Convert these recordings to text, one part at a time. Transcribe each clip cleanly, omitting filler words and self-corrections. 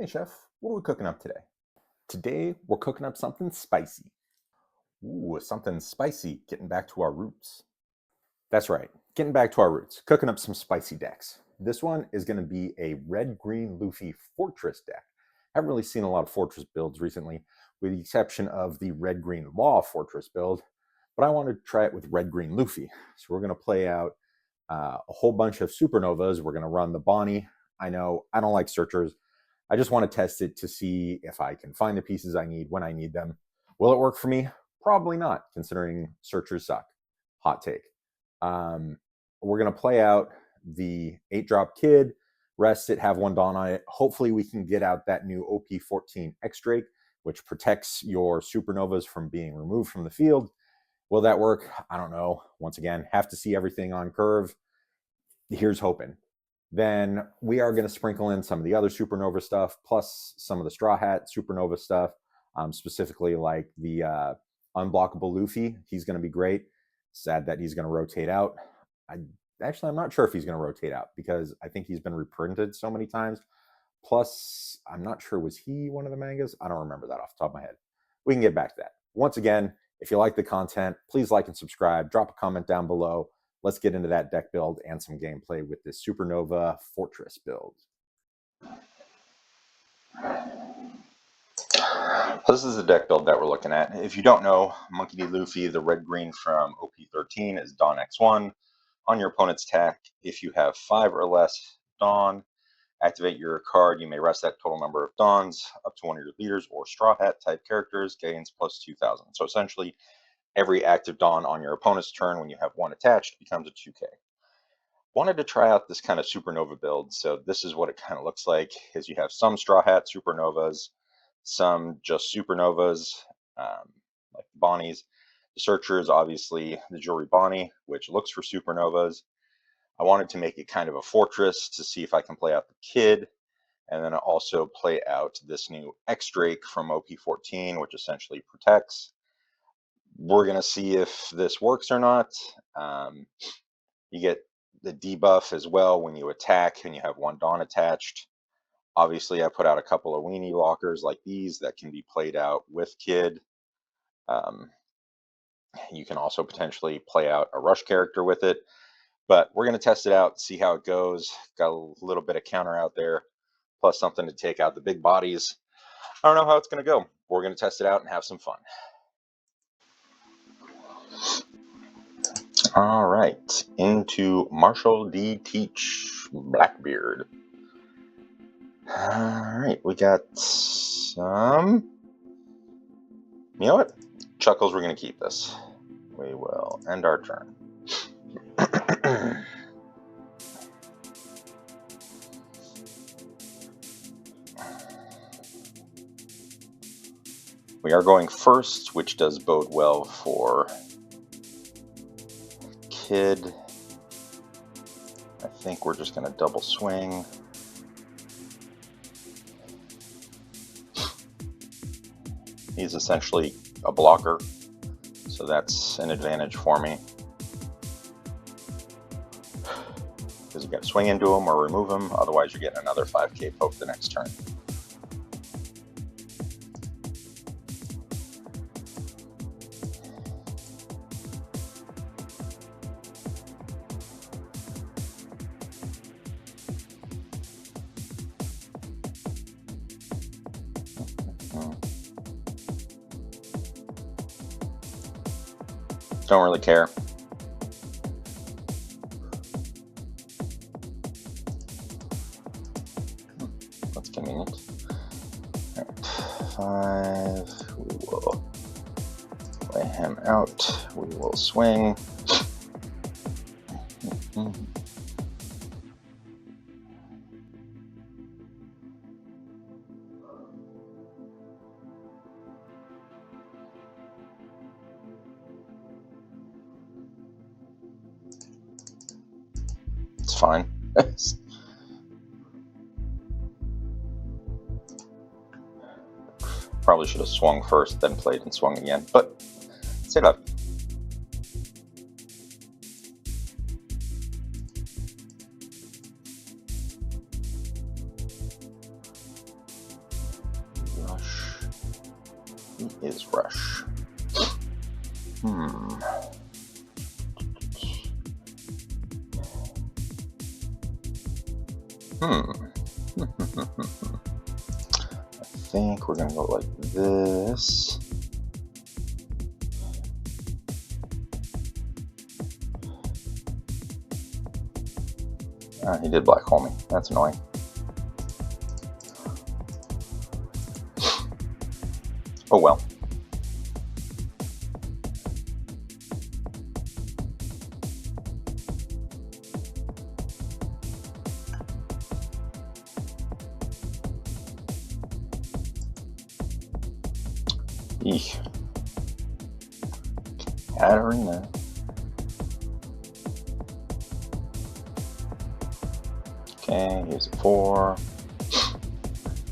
Hey chef, what are we cooking up today? Today we're cooking up something spicy. Ooh, something spicy, getting back to our roots. That's right, getting back to our roots, cooking up some spicy decks. This one is going to be a red-green Luffy fortress deck. I haven't really seen a lot of fortress builds recently, with the exception of the red-green law fortress build, but I wanted to try it with red-green Luffy. So we're going to play out a whole bunch of supernovas. We're going to run the Bonnie. I know I don't like searchers. I just want to test it to see if I can find the pieces I need when I need them. Will it work for me? Probably not, considering searchers suck. Hot take. We're going to play out the 8-drop kid, rest it, have 1 Dawn on it. Hopefully we can get out that new op-14 X-Drake, which protects your supernovas from being removed from the field. Will that work? I don't know. Once again, have to see everything on curve. Here's hoping. Then we are going to sprinkle in some of the other supernova stuff, plus some of the Straw Hat supernova stuff, specifically like the unblockable Luffy. He's going to be great. Sad that he's going to rotate out. I'm not sure if he's going to rotate out because I think he's been reprinted so many times. Plus, I'm not sure, was he one of the mangas? I don't remember that off the top of my head. We can get back to that. Once again, if you like the content, please like and subscribe. Drop a comment down below. Let's get into that deck build and some gameplay with this Supernova Fortress build. This is the deck build that we're looking at. If you don't know, Monkey D. Luffy, the red-green from OP13 is Dawn X1. On your opponent's attack, if you have 5 or less Dawn, activate your card. You may rest that total number of Dawns up to one of your leaders or Straw Hat type characters, gains plus 2,000. So essentially, every active Dawn on your opponent's turn when you have 1 attached becomes a 2K. Wanted to try out this kind of supernova build, so this is what it kind of looks like. Is you have some Straw Hat supernovas, some just supernovas, like the Bonnies. The Searchers, obviously the Jewelry Bonnie, which looks for supernovas. I wanted to make it kind of a fortress to see if I can play out the Kid, and then also play out this new X-Drake from OP14, which essentially protects. We're going to see if this works or not. You get the debuff as well when you attack and you have 1 Dawn attached. Obviously, I put out a couple of weenie lockers like these that can be played out with Kid. You can also potentially play out a rush character with it, but we're going to test it out, see how it goes. Got a little bit of counter out there, plus something to take out the big bodies. I don't know how it's going to go. We're going to test it out and have some fun. All right, into Marshall D. Teach Blackbeard. All right, we got some. You know what? Chuckles, we're going to keep this. We will end our turn. We are going first, which does bode well for Kid. I think we're just going to double swing. He's essentially a blocker, so that's an advantage for me. Because you got to swing into him or remove him, otherwise you're getting another 5k poke the next turn. Don't really care. That's convenient. All right, 5. We will lay him out. We will swing. It's fine. Probably should have swung first, then played and swung again, but say that. is Rush. I think we're gonna go like this. He did black hole me. That's annoying. Oh well. Eek. Katarina. Okay, here's a 4.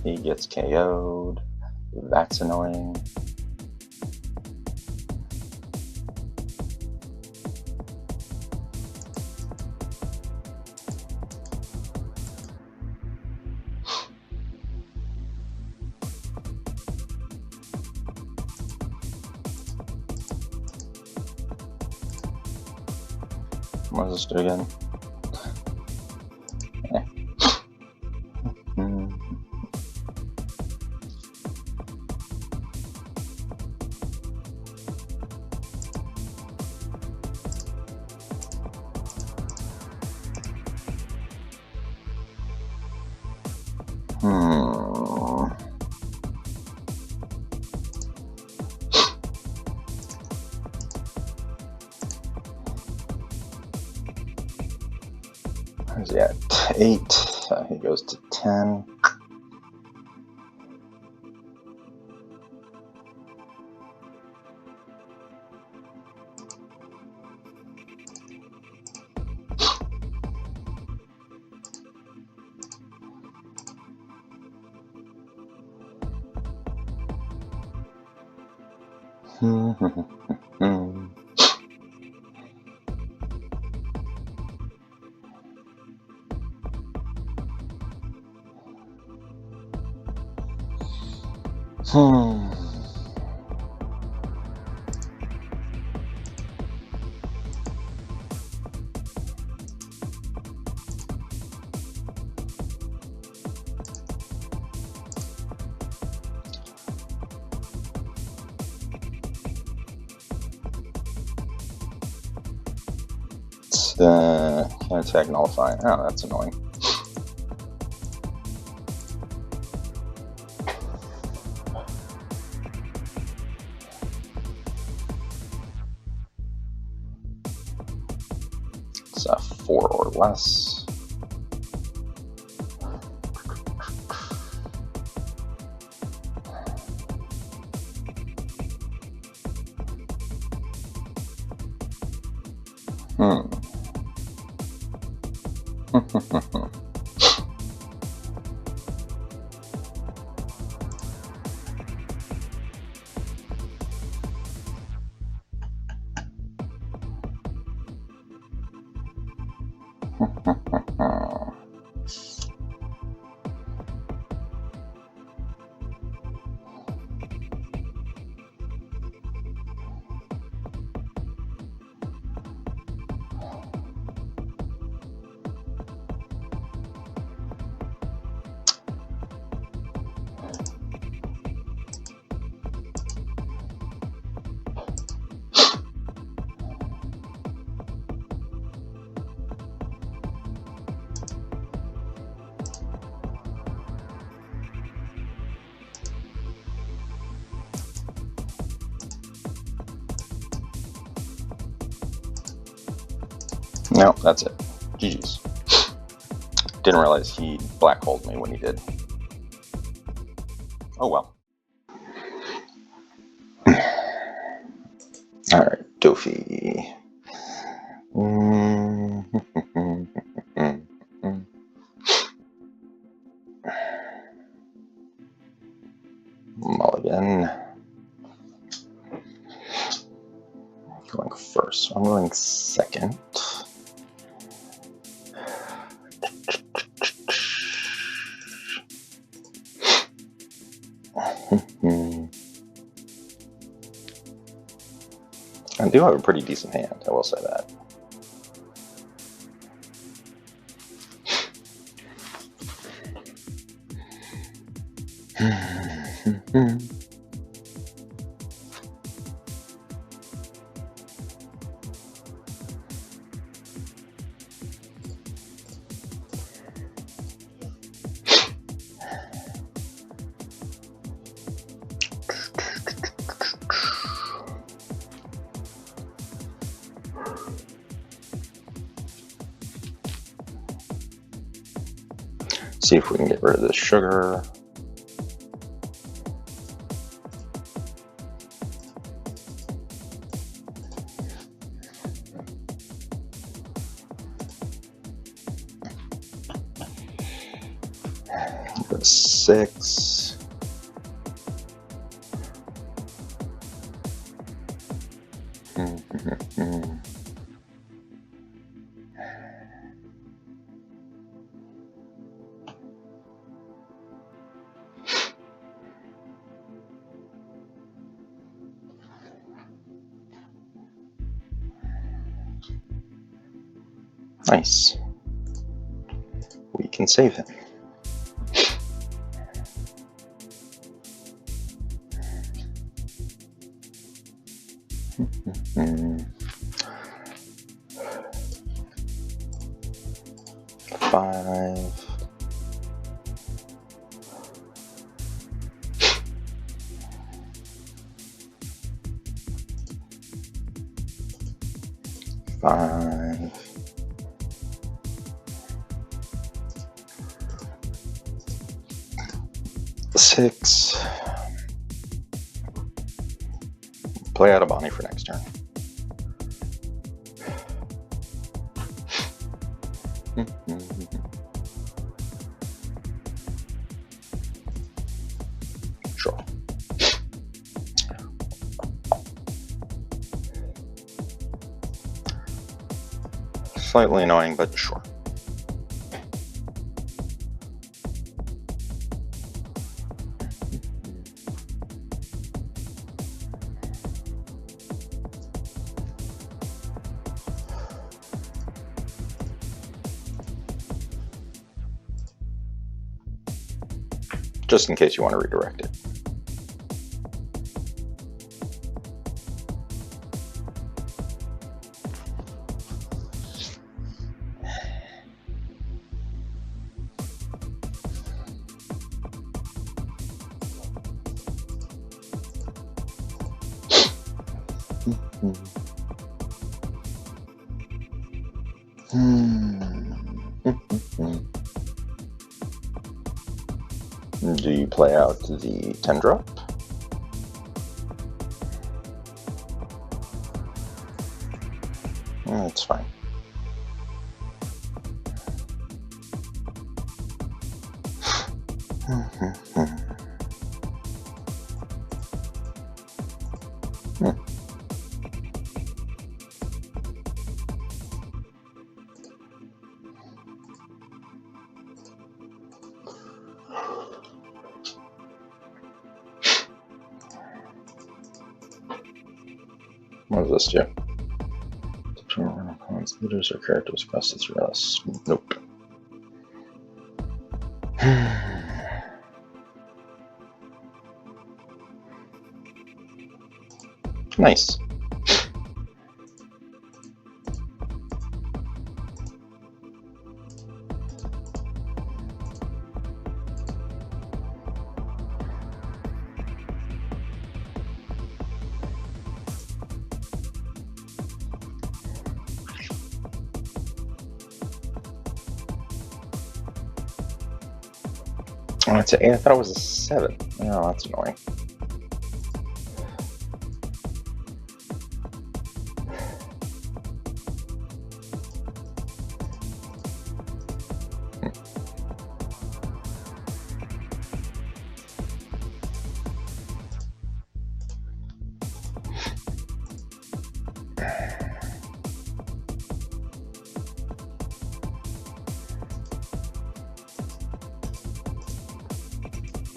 He gets KO'd. That's annoying. What does this do again? Where's he at? 8. He goes to 10. Can't attack nullifying. Oh, that's annoying. It's a 4 or less. No, that's it. GG's. Didn't realize he black holed me when he did. Oh well. Alright, Doofy. Mulligan. Going first. I'm going second. I do have a pretty decent hand, I will say that. See if we can get rid of this sugar. Go to 6. Nice. We can save him. Five. Five. 6. Play out a Bonnie for next turn. Sure. Slightly annoying, but sure. Just in case you want to redirect it. Do you play out the 10 drop? That's fine. What does this do? Determine cons, leaders, or characters across the 3 lists. Nope. Nice. Oh, it's an 8. I thought it was a 7. Oh, that's annoying.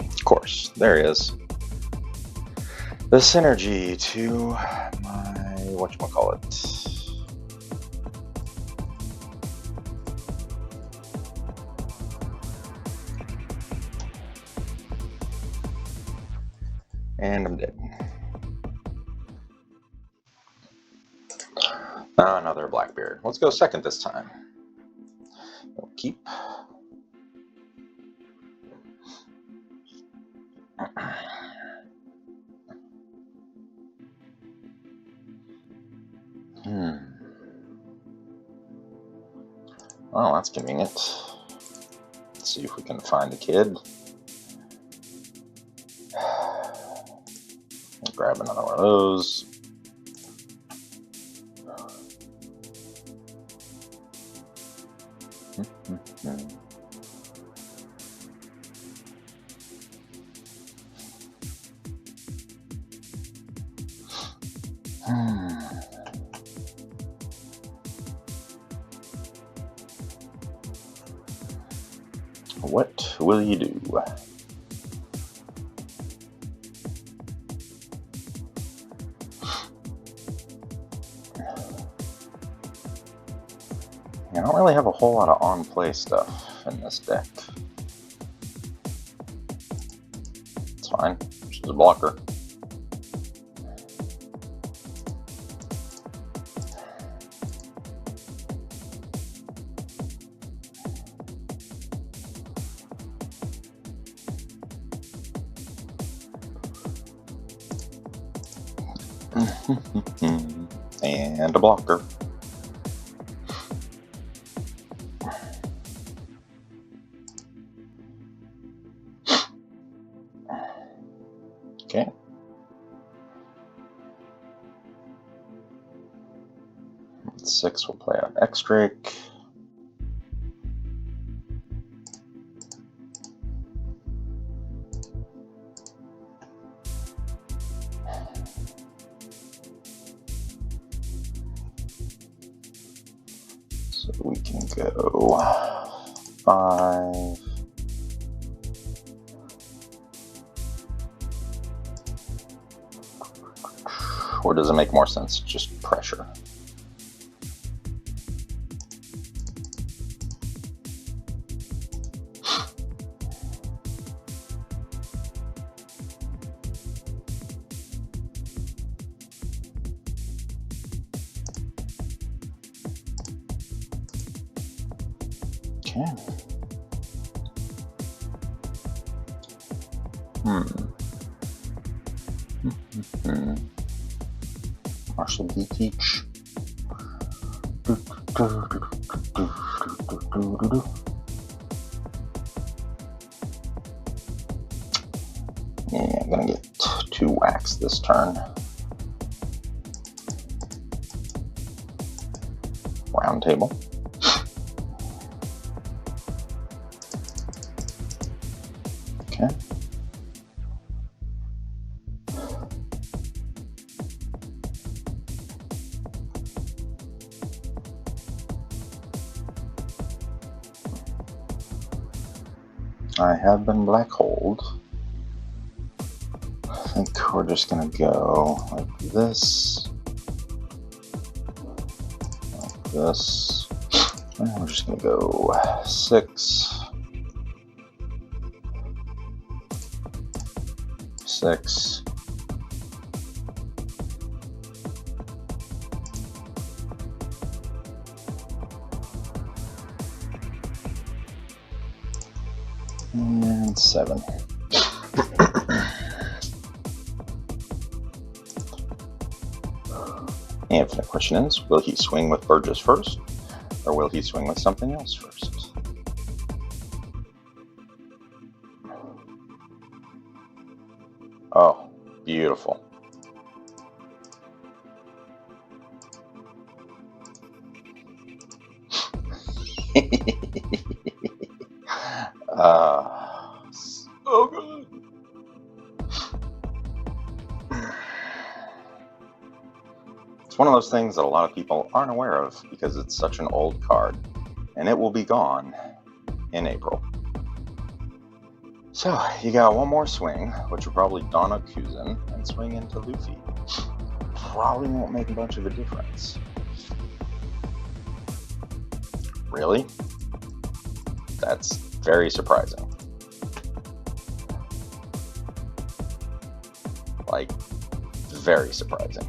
Of course, there he is. The synergy to my whatchamacallit. And I'm dead. Another Blackbeard. Let's go second this time. We'll keep. Well, that's convenient. Let's see if we can find the kid. Grab another one of those. What will you do? I don't really have a whole lot of on-play stuff in this deck. It's fine. She's a blocker. And a blocker. Okay. At 6, we'll play out X-Drake. So we can go 5. Or does it make more sense just pressure? Okay. Marshall D. Teach. Yeah, I'm gonna get 2 whacks this turn. Round table. Okay. I have been black holed. I think we're just gonna go like this, like this, and we're just gonna go 6, 6, and 7. And the question is, will he swing with Burgess first, or will he swing with something else first? Oh, beautiful. So good. It's one of those things that a lot of people aren't aware of because it's such an old card, and it will be gone in April. So you got one more swing, which will probably Donna Kuzin and swing into Luffy. probably won't make a bunch of a difference. Really? That's very surprising. Like, very surprising.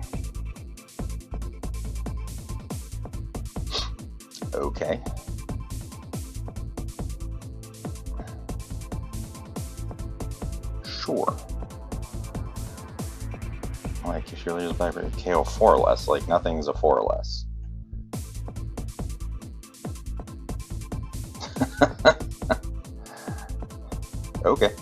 Okay. Sure. Like, if you're just by KO 4 or less, like, nothing's a 4 or less. Okay.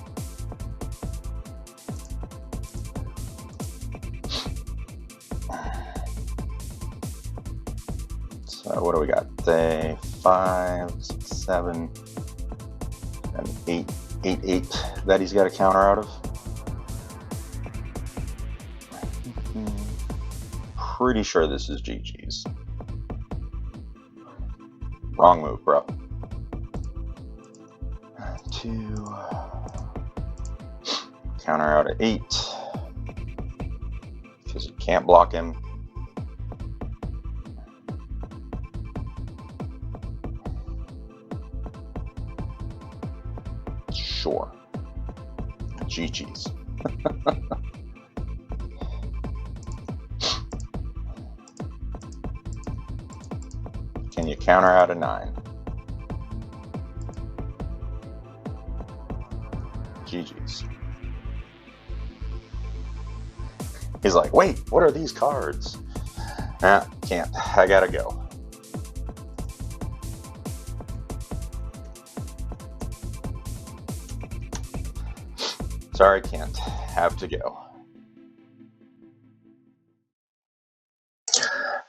So what do we got? Day 5, 6, 7, and 8, 8 that he's got a counter out of. Pretty sure this is GG's. Wrong move, bro. 2. Counter out at 8. Because you can't block him. Sure. GG's. Can you counter out a 9? GG's. He's like, wait, what are these cards? Nah, can't. I gotta go. Sorry, can't. Have to go.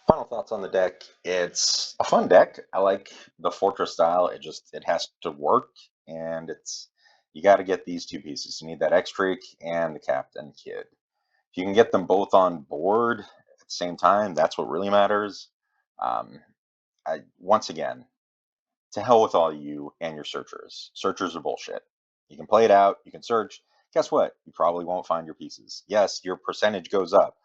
Final thoughts on the deck. It's a fun deck. I like the Fortress style. It has to work, and you got to get these two pieces. You need that X-Drake and the Captain Kid. If you can get them both on board at the same time, that's what really matters. Once again, to hell with all you and your searchers. Searchers are bullshit. You can play it out, you can search. Guess what? You probably won't find your pieces. Yes, your percentage goes up,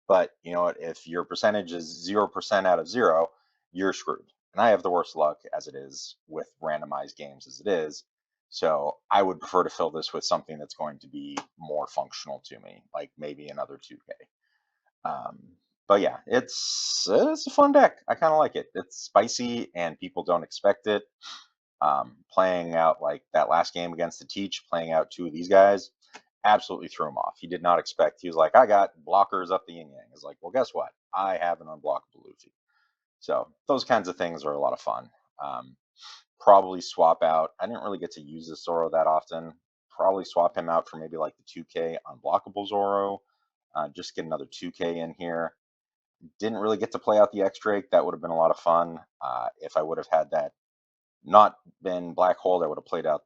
but you know what? If your percentage is 0% out of 0, you're screwed. And I have the worst luck as it is with randomized games as it is. So I would prefer to fill this with something that's going to be more functional to me, like maybe another 2K. But yeah, it's a fun deck. I kind of like it. It's spicy and people don't expect it. Playing out like that last game against the Teach, playing out 2 of these guys, absolutely threw him off. He did not expect. He was like, I got blockers up the yin yang. He's like, well, guess what? I have an unblockable Luffy. So those kinds of things are a lot of fun. Probably swap out. I didn't really get to use the Zoro that often. Probably swap him out for maybe like the 2K unblockable Zoro. Just get another 2K in here. Didn't really get to play out the X-Drake. That would have been a lot of fun. If I would have had that not been Black Hole, I would have played out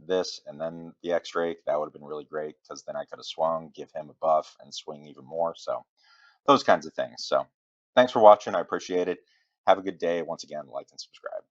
this and then the X-Drake. That would have been really great because then I could have swung, give him a buff, and swing even more. So those kinds of things. So thanks for watching. I appreciate it. Have a good day. Once again, like and subscribe.